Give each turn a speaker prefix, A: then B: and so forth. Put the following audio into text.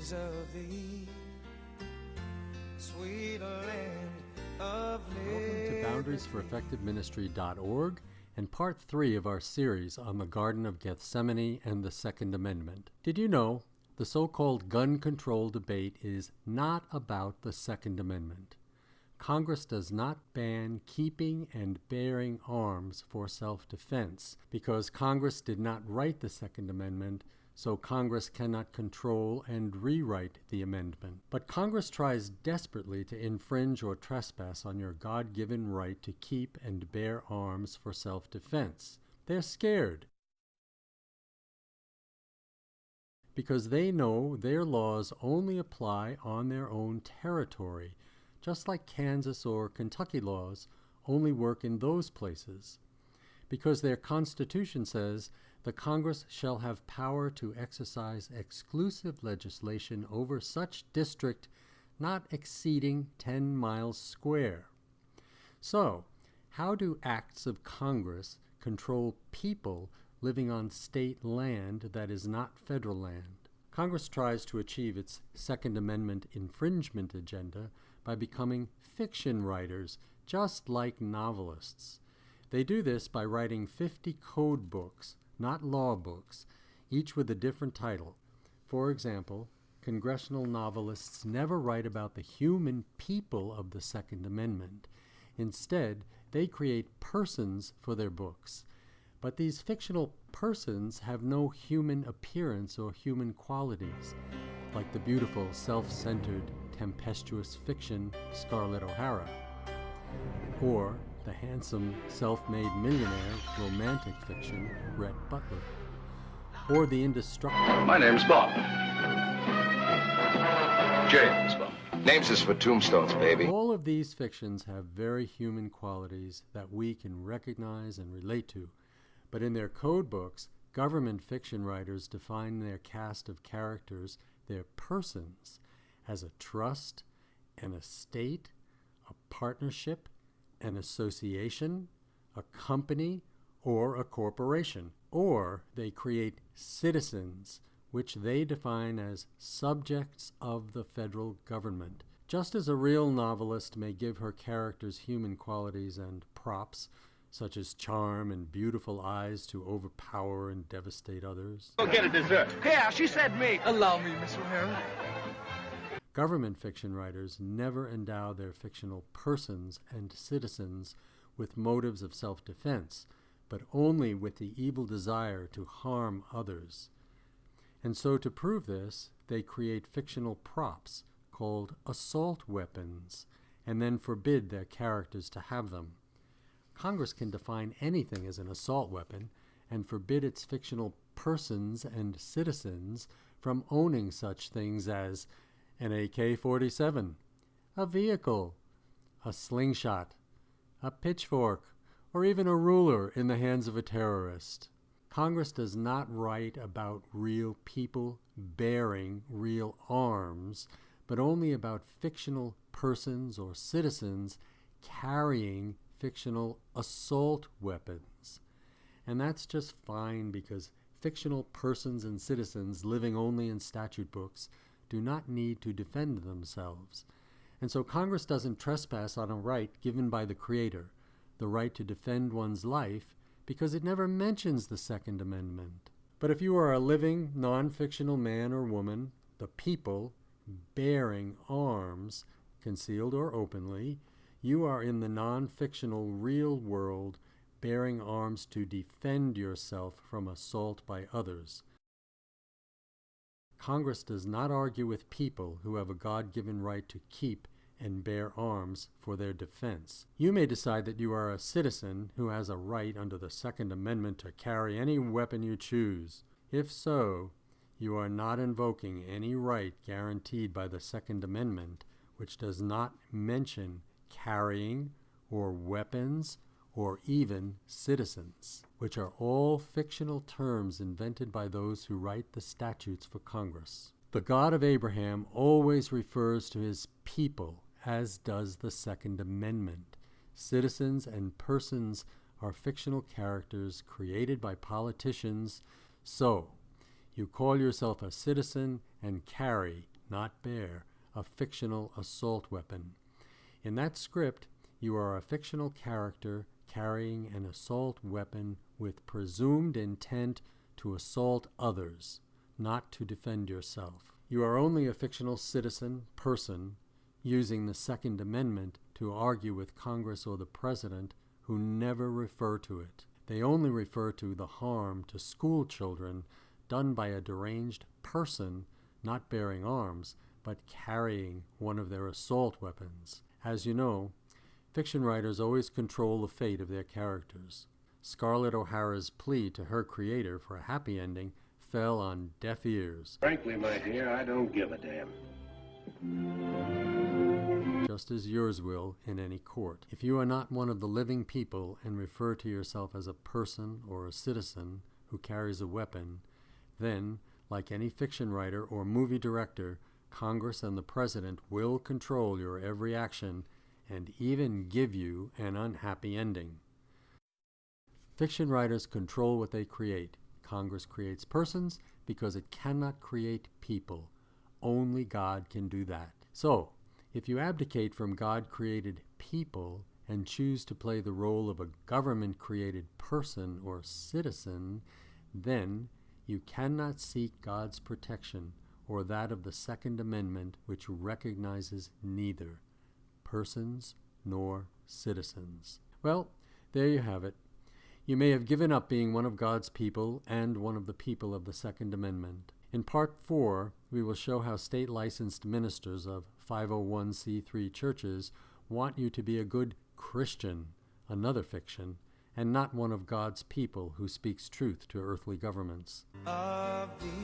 A: memories of thee, sweet land of liberty.
B: Welcome to boundariesforeffectiveministry.org and part 3 of our series on the Garden of Gethsemane and the Second Amendment. Did you know the so-called gun control debate is not about the Second Amendment? Congress does not ban keeping and bearing arms for self-defense because Congress did not write the Second Amendment, so Congress cannot control and rewrite the amendment. But Congress tries desperately to infringe or trespass on your God-given right to keep and bear arms for self-defense. They're scared because they know their laws only apply on their own territory, just like Kansas or Kentucky laws only work in those places. Because their Constitution says the Congress shall have power to exercise exclusive legislation over such district not exceeding 10 miles square. So, how do acts of Congress control people living on state land that is not federal land? Congress tries to achieve its Second Amendment infringement agenda by becoming fiction writers, just like novelists. They do this by writing 50 code books, not law books, each with a different title. For example, congressional novelists never write about the human people of the Second Amendment. Instead, they create persons for their books. But these fictional persons have no human appearance or human qualities, like the beautiful, self-centered, tempestuous fiction Scarlett O'Hara, or the handsome, self-made millionaire romantic fiction Rhett Butler, or the indestructible...
C: My name's Bob. James Bob. Names is for tombstones, baby.
B: All of these fictions have very human qualities that we can recognize and relate to, but in their code books, government fiction writers define their cast of characters, their persons, as a trust, an estate, a partnership, an association, a company, or a corporation. Or they create citizens, which they define as subjects of the federal government. Just as a real novelist may give her characters human qualities and props, such as charm and beautiful eyes to overpower and devastate others.
D: Go get a dessert.
E: Yeah, she said me.
D: Allow me, Miss O'Hara.
B: Government fiction writers never endow their fictional persons and citizens with motives of self-defense, but only with the evil desire to harm others. And so to prove this, they create fictional props called assault weapons, and then forbid their characters to have them. Congress can define anything as an assault weapon and forbid its fictional persons and citizens from owning such things as an AK-47, a vehicle, a slingshot, a pitchfork, or even a ruler in the hands of a terrorist. Congress does not write about real people bearing real arms, but only about fictional persons or citizens carrying fictional assault weapons. And that's just fine because fictional persons and citizens living only in statute books do not need to defend themselves. And so Congress doesn't trespass on a right given by the Creator, the right to defend one's life, because it never mentions the Second Amendment. But if you are a living, non-fictional man or woman, the people, bearing arms, concealed or openly, you are in the non-fictional real world, bearing arms to defend yourself from assault by others. Congress does not argue with people who have a God-given right to keep and bear arms for their defense. You may decide that you are a citizen who has a right under the Second Amendment to carry any weapon you choose. If so, you are not invoking any right guaranteed by the Second Amendment, which does not mention carrying or weapons or even citizens, which are all fictional terms invented by those who write the statutes for Congress. The God of Abraham always refers to his people, as does the Second Amendment. Citizens and persons are fictional characters created by politicians, so you call yourself a citizen and carry not bear, a fictional assault weapon. In that script, you are a fictional character carrying an assault weapon with presumed intent to assault others, not to defend yourself. You are only a fictional citizen, person, using the Second Amendment to argue with Congress or the President, who never refer to it. They only refer to the harm to school children done by a deranged person not bearing arms, but carrying one of their assault weapons. As you know, fiction writers always control the fate of their characters. Scarlett O'Hara's plea to her creator for a happy ending fell on deaf ears.
E: Frankly, my dear, I don't give a damn.
B: Just as yours will in any court. If you are not one of the living people and refer to yourself as a person or a citizen who carries a weapon, then, like any fiction writer or movie director, Congress and the President will control your every action and even give you an unhappy ending. Fiction writers control what they create. Congress creates persons because it cannot create people. Only God can do that. So, if you abdicate from God-created people and choose to play the role of a government-created person or citizen, then you cannot seek God's protection or that of the Second Amendment, which recognizes neither persons nor citizens. Well, there you have it. You may have given up being one of God's people and one of the people of the Second Amendment. In Part 4, we will show how state-licensed ministers of 501c3 churches want you to be a good Christian, another fiction, and not one of God's people who speaks truth to earthly governments.
A: of the